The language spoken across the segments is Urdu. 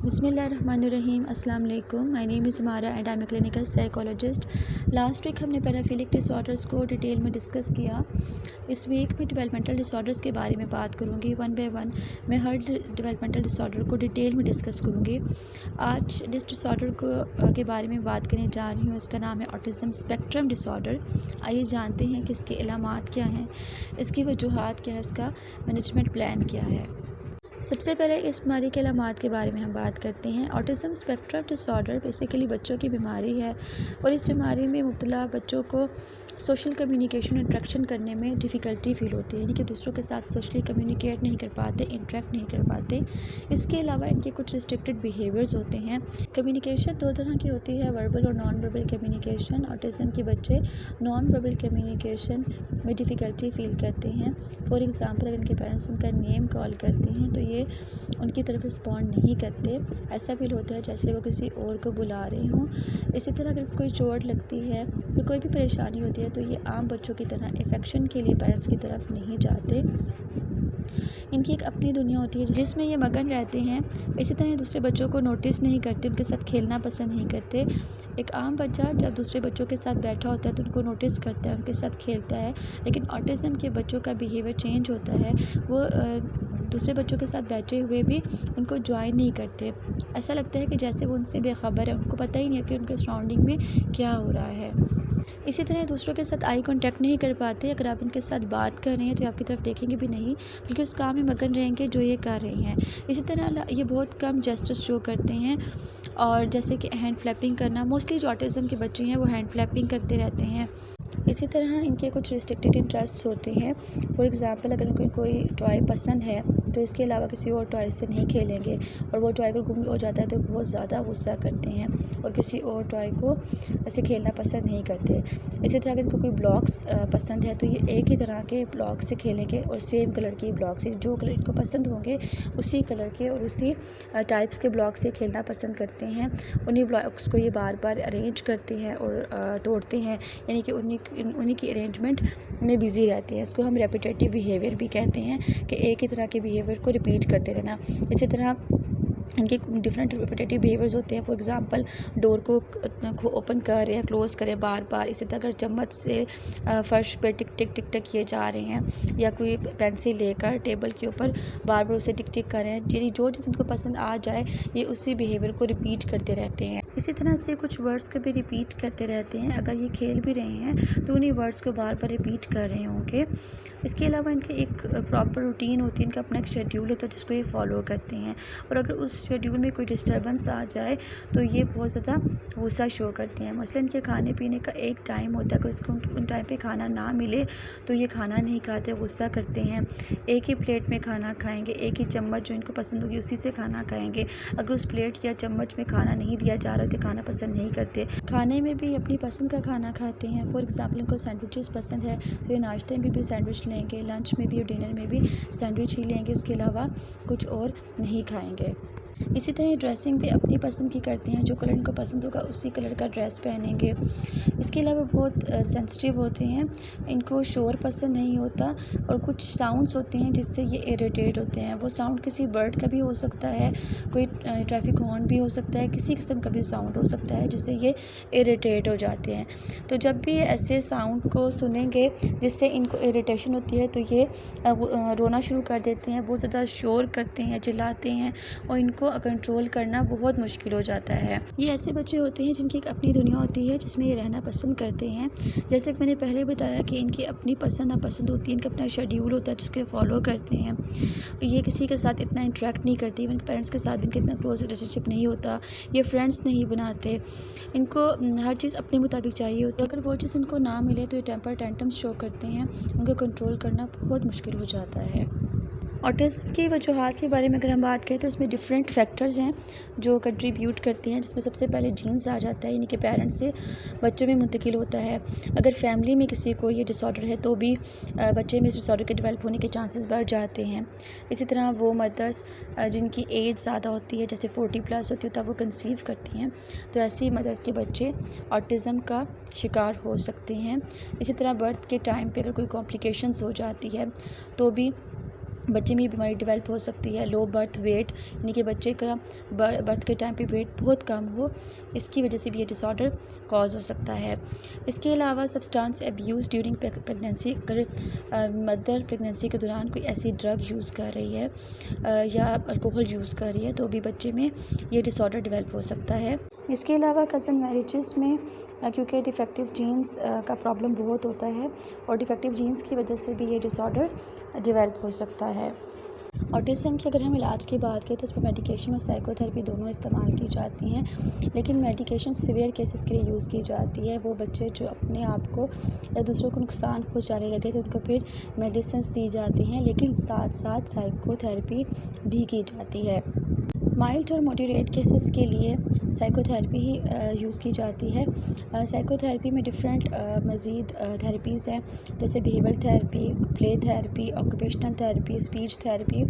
بسم اللہ الرحمن الرحیم. السلام علیکم. مائی نیم از ہمارا and I am a clinical psychologist. Last week ہم نے پیرافیلک ڈس آرڈرس کو ڈیٹیل میں ڈسکس کیا. اس ویک میں ڈیولپمنٹل ڈس آرڈرس کے بارے میں بات کروں گی. ون بائی ون میں ہر ڈیولپمنٹل ڈس آرڈر کو ڈیٹیل میں ڈسکس کروں گی. آج جس ڈس آرڈر کے بارے میں بات کرنے جا رہی ہوں اس کا نام ہے آٹزم اسپیکٹرم ڈس آرڈر. آئیے جانتے ہیں کہ اس کے علامات کیا ہیں، اس کی وجوہات کیا ہے، اس کا مینجمنٹ پلان کیا ہے. سب سے پہلے اس بیماری کے علامات کے بارے میں ہم بات کرتے ہیں. آٹزم اسپیکٹرم ڈس آرڈر بیسیکلی بچوں کی بیماری ہے اور اس بیماری میں مبتلا بچوں کو سوشل کمیونیکیشن انٹریکشن کرنے میں ڈیفیکلٹی فیل ہوتی ہے، یعنی کہ دوسروں کے ساتھ سوشلی کمیونیکیٹ نہیں کر پاتے، انٹریکٹ نہیں کر پاتے. اس کے علاوہ ان کے کچھ ریسٹرکٹڈ بیہیویئرز ہوتے ہیں. کمیونیکیشن دو طرح کی ہوتی ہے، وربل اور نان وربل کمیونیکیشن. آٹزم کے بچے نان وربل کمیونیکیشن میں ڈیفیکلٹی فیل کرتے ہیں. فار ایگزامپل اگر ان کے پیرنٹس ان کا نیم کال کرتے ہیں تو یہ ان کی طرف رسپونڈ نہیں کرتے، ایسا فیل ہوتا ہے جیسے وہ کسی اور کو بلا رہے ہوں. اسی طرح اگر کوئی چوٹ لگتی ہے یا کوئی بھی پریشانی ہوتی ہے تو یہ عام بچوں کی طرح افیکشن کے لیے پیرنٹس کی طرف نہیں جاتے. ان کی ایک اپنی دنیا ہوتی ہے جس میں یہ مگن رہتے ہیں. اسی طرح یہ دوسرے بچوں کو نوٹس نہیں کرتے، ان کے ساتھ کھیلنا پسند نہیں کرتے. ایک عام بچہ جب دوسرے بچوں کے ساتھ بیٹھا ہوتا ہے تو ان کو نوٹس کرتا ہے، ان کے ساتھ کھیلتا ہے، لیکن آٹزم کے بچوں کا بیہیویئر چینج ہوتا ہے. وہ دوسرے بچوں کے ساتھ بیٹھے ہوئے بھی ان کو جوائن نہیں کرتے. ایسا لگتا ہے کہ جیسے وہ ان سے بے خبر ہے، ان کو پتہ ہی نہیں ہے کہ ان کے سراؤنڈنگ میں کیا ہو رہا ہے. اسی طرح دوسروں کے ساتھ آئی کانٹیکٹ نہیں کر پاتے. اگر آپ ان کے ساتھ بات کر رہے ہیں تو آپ کی طرف دیکھیں گے بھی نہیں، بلکہ اس کام میں مگن رہیں گے جو یہ کر رہے ہیں. اسی طرح یہ بہت کم جسٹس شو کرتے ہیں، اور جیسے کہ ہینڈ فلیپنگ کرنا. موسٹلی جو آٹزم کے بچے ہیں وہ ہینڈ فلیپنگ کرتے رہتے ہیں. اسی طرح ان کے کچھ ریسٹرکٹڈ انٹرسٹ ہوتے ہیں. فار ایگزامپل اگر ان کو کوئی ٹوائے پسند ہے تو اس کے علاوہ کسی اور ٹوائے سے نہیں کھیلیں گے، اور وہ ٹوائے اگر گم ہو جاتا ہے تو بہت زیادہ غصہ کرتے ہیں اور کسی اور ٹوائے کو ایسے کھیلنا پسند نہیں کرتے. اسی طرح اگر ان کو کوئی بلاکس پسند ہے تو یہ ایک ہی طرح کے بلاک سے کھیلیں گے اور سیم کلر کے بلاک سے، جو کلر ان کو پسند ہوں گے اسی کلر کے اور اسی ٹائپس کے بلاک سے کھیلنا پسند کرتے ہیں. انہی بلاکس کو یہ بار بار ارینج کرتے ہیں اور توڑتے ہیں، یعنی کہ انہی کی ارینجمنٹ میں بزی رہتے ہیں. اس کو ہم ریپیٹیٹیو بیہیویئر بھی کہتے ہیں کہ ایک ہی طرح کے بیہیویئر کو ریپیٹ کرتے رہنا. اسی طرح ان کے ڈفرینٹ ریپیٹیٹیو بیہیویئرز ہوتے ہیں. فار ایگزامپل ڈور کو اوپن کر رہے ہیں، کلوز کریں بار بار. اسی طرح اگر چمچ سے فرش پہ ٹک ٹک ٹک ٹک کیے جا رہے ہیں، یا کوئی پینسل لے کر ٹیبل کے اوپر بار بار اسے ٹک ٹک کر رہے ہیں، یعنی جو چیز ان کو پسند آ جائے یہ اسی بیہیویئر کو ریپیٹ کرتے رہتے ہیں. اسی طرح سے کچھ ورڈز کو بھی ریپیٹ کرتے رہتے ہیں. اگر یہ کھیل بھی رہے ہیں تو انہیں ورڈز کو بار بار ریپیٹ کر رہے ہوں گے. اس کے علاوہ ان کی ایک پراپر روٹین ہوتی ہے، ان کا اپنا ایک شیڈیول ہوتا ہے جس کو یہ فالو کرتے ہیں. اور اگر اس شیڈیول میں کوئی ڈسٹربنس آ جائے تو یہ بہت زیادہ غصہ شو کرتے ہیں. مثلاً کہ کھانے پینے کا ایک ٹائم ہوتا ہے، اگر اس کو ان ٹائم پہ کھانا نہ ملے تو یہ کھانا نہیں کھاتے، غصہ کرتے ہیں. ایک ہی پلیٹ میں کھانا کھائیں گے، ایک ہی چمچ جو ان کو پسند ہوگی اسی سے کھانا کھائیں گے. اگر اس پلیٹ یا چمچ میں کھانا نہیں دیا جا رہا تو کھانا پسند نہیں کرتے. کھانے میں بھی اپنی پسند کا کھانا کھاتے ہیں. فار ایگزامپل ان کو سینڈوچز پسند ہے تو یہ ناشتے میں بھی سینڈوچ لیں گے، لنچ میں بھی اور ڈنر میں بھی سینڈوچ ہی لیں گے، اس کے علاوہ کچھ اور نہیں کھائیں گے. اسی طرح ڈریسنگ بھی اپنی پسند کی کرتے ہیں، جو کلر ان کو پسند ہوگا اسی کلر کا ڈریس پہنیں گے. اس کے علاوہ بہت سینسٹیو ہوتے ہیں، ان کو شور پسند نہیں ہوتا، اور کچھ ساؤنڈس ہوتے ہیں جس سے یہ اریٹیٹ ہوتے ہیں. وہ ساؤنڈ کسی برڈ کا بھی ہو سکتا ہے، کوئی ٹریفک ہارن بھی ہو سکتا ہے، کسی قسم کا بھی ساؤنڈ ہو سکتا ہے جس سے یہ اریٹیٹ ہو جاتے ہیں. تو جب بھی یہ ایسے ساؤنڈ کو سنیں گے جس سے ان کو اریٹیشن ہوتی ہے تو یہ رونا شروع کر دیتے ہیں، بہت زیادہ شور کرتے ہیں، چلاتے ہیں، اور ان کو کنٹرول کرنا بہت مشکل ہو جاتا ہے. یہ ایسے بچے ہوتے ہیں جن کی ایک اپنی دنیا ہوتی ہے جس میں یہ رہنا پسند کرتے ہیں. جیسے کہ میں نے پہلے بتایا کہ ان کی اپنی پسند ناپسند ہوتی ہے، ان کا اپنا شیڈیول ہوتا ہے جس کو فالو کرتے ہیں. یہ کسی کے ساتھ اتنا انٹریکٹ نہیں کرتی، ایون پیرنٹس کے ساتھ بھی ان کا اتنا کلوز ریلیشن شپ نہیں ہوتا، یہ فرینڈس نہیں بناتے. ان کو ہر چیز اپنے مطابق چاہیے ہوتی ہے. اگر وہ چیز ان کو نہ ملے تو یہ ٹیمپر ٹینٹمس شو کرتے ہیں، ان کو کنٹرول کرنا بہت مشکل ہو جاتا ہے. آٹزم کی وجوہات کے بارے میں اگر ہم بات کریں تو اس میں ڈفرینٹ فیکٹرز ہیں جو کنٹریبیوٹ کرتے ہیں، جس میں سب سے پہلے جینز آ جاتا ہے، یعنی کہ پیرنٹس سے بچوں میں منتقل ہوتا ہے. اگر فیملی میں کسی کو یہ ڈس آرڈر ہے تو بھی بچے میں اس ڈس آرڈر کے ڈیولپ ہونے کے چانسز بڑھ جاتے ہیں. اسی طرح وہ مدرس جن کی ایج زیادہ ہوتی ہے، جیسے 40+ ہوتی ہے تب وہ کنسیو کرتی ہیں، تو ایسی مدرس کے بچے آٹزم کا شکار ہو سکتے ہیں. اسی طرح برتھ کے ٹائم پہ اگر کوئی کمپلیکیشنز ہو جاتی ہے تو بھی بچے میں یہ بیماری ڈیولپ ہو سکتی ہے. لو برتھ ویٹ یعنی کہ بچے کا برتھ کے ٹائم پہ ویٹ بہت کم ہو، اس کی وجہ سے بھی یہ ڈس آرڈر کاز ہو سکتا ہے. اس کے علاوہ سبسٹانس ایبیوز ڈیورنگ پریگنینسی، اگر مدر پریگنینسی کے دوران کوئی ایسی ڈرگ یوز کر رہی ہے یا الکوہل یوز کر رہی ہے تو بھی بچے میں یہ ڈس آرڈر ڈیولپ ہو سکتا ہے. اس کے علاوہ کزن میریجز میں کیونکہ ڈیفیکٹیو جینز کا پرابلم بہت ہوتا ہے اور ڈیفیکٹیو جینز کی وجہ سے بھی یہ ڈس آرڈر ڈیولپ ہو سکتا ہے. آٹزم کی اگر ہم علاج کی بات کریں تو اس پر میڈیکیشن اور سائیکو تھراپی دونوں استعمال کی جاتی ہیں، لیکن میڈیکیشن سیویئر کیسز کے لیے یوز کی جاتی ہے. وہ بچے جو اپنے آپ کو یا دوسروں کو نقصان پہنچانے لگے تو ان کو پھر میڈیسنس دی جاتی ہیں، لیکن ساتھ ساتھ سائیکو تھراپی بھی کی جاتی ہے. مائلڈ اور موڈریٹ کیسز کے لیے سائیکو تھراپی ہی یوز کی جاتی ہے. سائیکو تھراپی میں ڈفرینٹ مزید تھراپیز ہیں، جیسے behaviour therapy, play therapy, occupational therapy, speech therapy.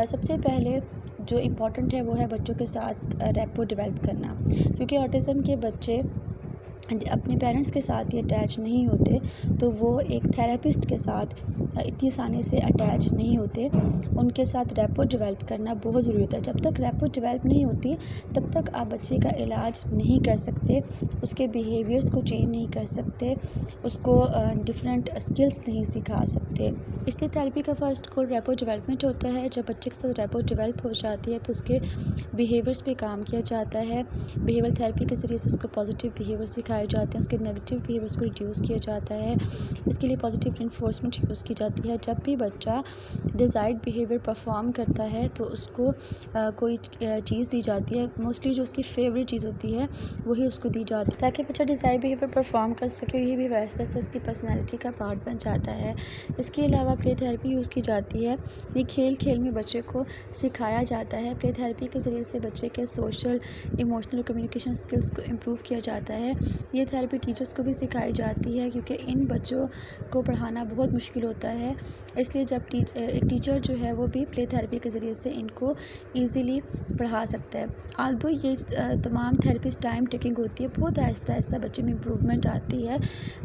سب سے پہلے جو امپورٹنٹ ہے وہ ہے بچوں کے ساتھ ریپو ڈیولپ کرنا، کیونکہ آٹزم کے بچے اپنے پیرنٹس کے ساتھ ہی اٹیچ نہیں ہوتے تو وہ ایک تھراپسٹ کے ساتھ اتنی آسانی سے اٹیچ نہیں ہوتے. ان کے ساتھ ریپو ڈیولپ کرنا بہت ضروری ہوتا ہے. جب تک ریپو ڈیولپ نہیں ہوتی تب تک آپ بچے کا علاج نہیں کر سکتے، اس کے بیہیویئرس کو چینج نہیں کر سکتے، اس کو ڈفرینٹ اسکلس نہیں سکھا سکتے. اس لیے تھراپی کا فرسٹ گول ریپو ڈیولپمنٹ ہوتا ہے. جب بچے کے ساتھ ریپو ڈیولپ ہو جاتی ہے تو اس کے بیہیویئرس پہ کام کیا جاتا ہے. بیہیویئر تھراپی کے ذریعے سے اس کو پازیٹیو بیہیویئر سکھائے جاتے ہیں، اس کے نیگیٹیو بیہیویئرس کو ریڈیوس کیا جاتا ہے. اس کے لیے پازیٹیو رینفورسمنٹ یوز کی جاتی ہے. جب بھی بچہ ڈیزائرڈ بیہیویئر پرفارم کرتا ہے تو اس کو کوئی چیز دی جاتی ہے، موسٹلی جو اس کی فیوریٹ چیز ہوتی ہے وہی اس کو دی جاتی ہے تاکہ بچہ ڈیزائر بیہیویئر پرفارم کر سکے. یہ بھی ویسے اس کی پرسنالٹی کا پارٹ بن جاتا ہے. اس کے علاوہ پلے تھراپی یوز کی جاتی ہے. یہ کھیل کھیل میں بچے کو سکھایا جاتا ہے. پلے تھراپی کے ذریعے سے بچے کے سوشل، ایموشنل اور کمیونیکیشن اسکلس کو امپروو کیا جاتا ہے. یہ تھراپی ٹیچرس کو بھی سکھائی جاتی ہے کیونکہ ان بچوں کو پڑھانا بہت مشکل ہوتا ہے. اس لیے جب ایک ٹیچر جو ہے وہ بھی پلے تھراپی کے ذریعے سے ان کو ایزیلی پڑھا سکتا ہے. آلدو یہ تمام تھراپیز ٹائم ٹیکنگ ہوتی ہے، بہت آہستہ آہستہ بچے میں امپروومنٹ آتی ہے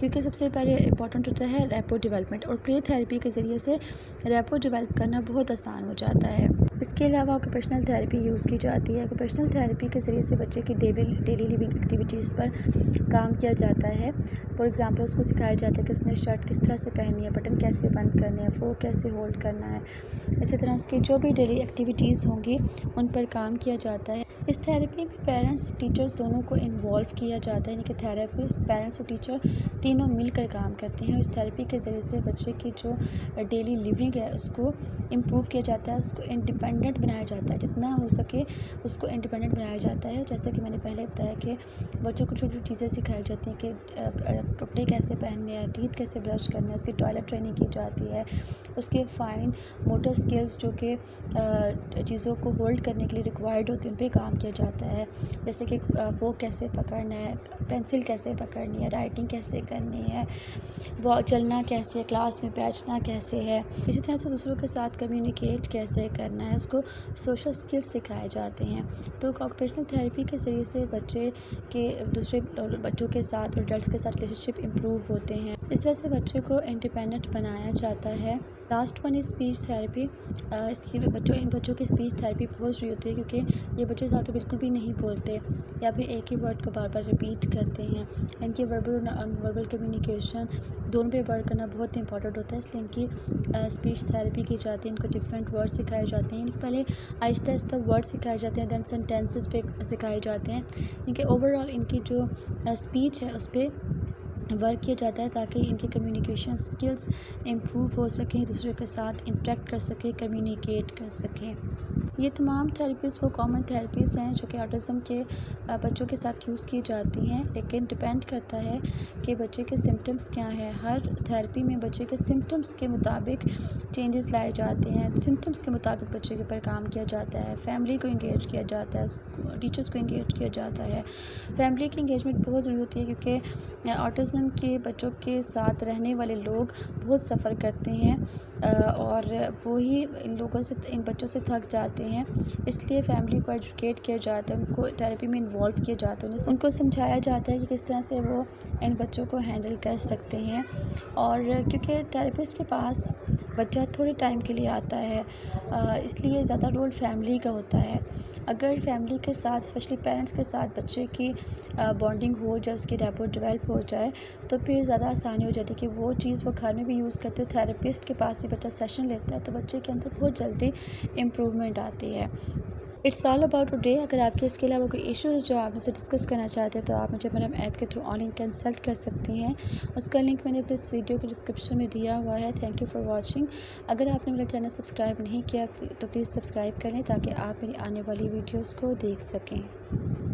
کیونکہ سب سے پہلے امپورٹنٹ ہوتا ہے ریپو ڈیولپمنٹ، اور پلے تھراپی کے ذریعے سے ریپو ڈیولپ کرنا بہت آسان ہو جاتا ہے. اس کے علاوہ آکوپیشنل تھراپی یوز کی جاتی ہے. آکوپیشنل تھراپی کے ذریعے سے بچے کی ڈیلی لیونگ ایکٹیویٹیز پر کام کیا جاتا ہے. فار ایگزامپل اس کو سکھایا جاتا ہے کہ اس نے شرٹ کس طرح سے پہننی ہے، بٹن کیسے بند کرنے ہیں، فورک کیسے ہولڈ کرنا ہے. اسی طرح اس کی جو بھی ڈیلی ایکٹیویٹیز ہوں گی ان پر کام کیا جاتا ہے. اس تھراپی میں پیرنٹس ٹیچرز دونوں کو انوالو کیا جاتا ہے، یعنی کہ تھراپسٹ، پیرنٹس اور ٹیچر تینوں مل کر کام کرتے ہیں. اس تھراپی کے ذریعے سے بچے کی جو ڈیلی لیونگ ہے اس کو امپروو کیا جاتا ہے، اس کو انڈیپینڈنٹ بنایا جاتا ہے، جتنا ہو سکے اس کو انڈیپینڈنٹ بنایا جاتا ہے. جیسے کہ میں نے پہلے بتایا کہ بچوں کو چھوٹی چھوٹی چیزیں سکھائی جاتی ہیں کہ کپڑے کیسے پہننے ہیں، ٹیتھ کیسے برش کرنا ہے، اس کی ٹوائلٹ ٹریننگ کی جاتی ہے. اس کے فائن موٹر اسکلز جو کہ چیزوں کو ہولڈ کرنے کے لیے ریکوائرڈ ہوتی ہیں ان پہ کام کیا جاتا ہے. جیسے کہ فورک کیسے پکڑنا ہے، پینسل کیسے پکڑنی ہے، رائٹنگ کیسے کرنی ہے، وہ چلنا کیسے ہے، کلاس میں بیٹھنا کیسے ہے. اسی طرح سے دوسروں کے ساتھ کمیونیکیٹ کیسے کرنا ہے، اس کو سوشل اسکلس سکھائے جاتے ہیں. تو آکوپیشنل تھراپی کے ذریعے سے بچے کے دوسرے بچوں کے ساتھ اور ایڈلٹس کے ساتھ ریلیشن شپ امپروو ہوتے ہیں. اس طرح سے بچے کو انڈیپینڈنٹ بنایا جاتا ہے. Last one speech therapy. ان بچوں کی اسپیچ تھراپی بہت ضروری ہوتی ہے کیونکہ یہ بچے زیادہ بالکل بھی نہیں بولتے یا پھر ایک ہی ورڈ کو بار بار ریپیٹ کرتے ہیں. ان کی وربل اور نان وربل کمیونیکیشن دونوں پہ ورک کرنا بہت امپورٹنٹ ہوتا ہے، اس لیے ان کی اسپیچ تھراپی کی جاتی ہے. ان کو ڈفرینٹ ورڈ سکھائے جاتے ہیں، پہلے آہستہ آہستہ ورڈ سکھائے جاتے ہیں، دین سینٹینسز پہ سکھائے جاتے ہیں. ان کے اوور آل ان کی جو اسپیچ ہے اس پہ ورک کیا جاتا ہے تاکہ ان کے کمیونیکیشن اسکلس امپروو ہو سکیں، دوسرے کے ساتھ انٹریکٹ کر سکیں، کمیونیکیٹ کر سکیں. یہ تمام تھراپیز وہ کامن تھراپیز ہیں جو کہ آٹزم کے بچوں کے ساتھ یوز کی جاتی ہیں، لیکن ڈپینڈ کرتا ہے کہ بچے کے سمٹمس کیا ہیں. ہر تھراپی میں بچے کے سمٹمس کے مطابق چینجز لائے جاتے ہیں، سمٹمس کے مطابق بچے کے پر کام کیا جاتا ہے. فیملی کو انگیج کیا جاتا ہے، ٹیچرس کو انگیج کیا جاتا ہے. فیملی کی انگیجمنٹ بہت ضروری ہوتی ہے کیونکہ آٹزم کے بچوں کے ساتھ رہنے والے لوگ بہت سفر کرتے ہیں اور وہی ان بچوں سے تھک جاتے ہیں، اس لیے فیملی کو ایجوکیٹ کیا جاتا ہے، ان کو تھیراپی میں انوالو کیا جاتا ہے، ان کو سمجھایا جاتا ہے کہ کس طرح سے وہ ان بچوں کو ہینڈل کر سکتے ہیں۔ اور کیونکہ تھیراپسٹ کے پاس بچہ تھوڑے ٹائم کے لیے آتا ہے، اس لیے زیادہ رول فیملی کا ہوتا ہے۔ اگر فیملی کے ساتھ اسپیشلی پیرنٹس کے ساتھ بچے کی بانڈنگ ہو جائے، اس کی ریپو ڈیولپ ہو جائے، تو پھر زیادہ آسانی ہو جاتی ہے کہ وہ چیز وہ گھر میں بھی یوز کرتے ہو، تھیراپسٹ کے پاس بھی بچہ سیشن لیتا ہے تو بچے کے اندر بہت جلدی امپروومنٹ آتی ہے۔ It's all about today. اگر آپ کے اس کے علاوہ کوئی ایشوز جو آپ مجھ سے ڈسکس کرنا چاہتے ہیں تو آپ مجھے مریم ایپ کے تھرو آن لائن کنسلٹ کر سکتی ہیں، اس کا لنک میں نے اپنے اس ویڈیو کے ڈسکرپشن میں دیا ہوا ہے۔ Thank you for watching. اگر آپ نے میرا چینل سبسکرائب نہیں کیا تو پلیز سبسکرائب کر لیں تاکہ آپ میری آنے والی ویڈیوز کو دیکھ سکیں۔